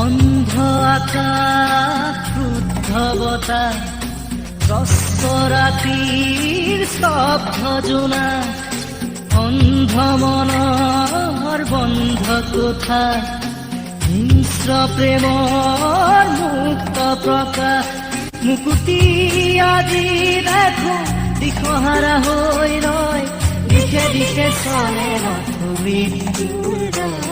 অন্ধ আকাশ ক্রুদ্ধ বতাহ গ্রস্ত ৰাতিৰ স্তব্ধ জোনা অন্ধ মনৰ বন্ধ কোঠা হিংস্ৰ প্ৰেমৰ মুক্ত প্ৰকাশ মুকুতি আজি দেখো দিশহাৰা হৈ ৰয় দিশে দিশে চলে মৃত্যুৰ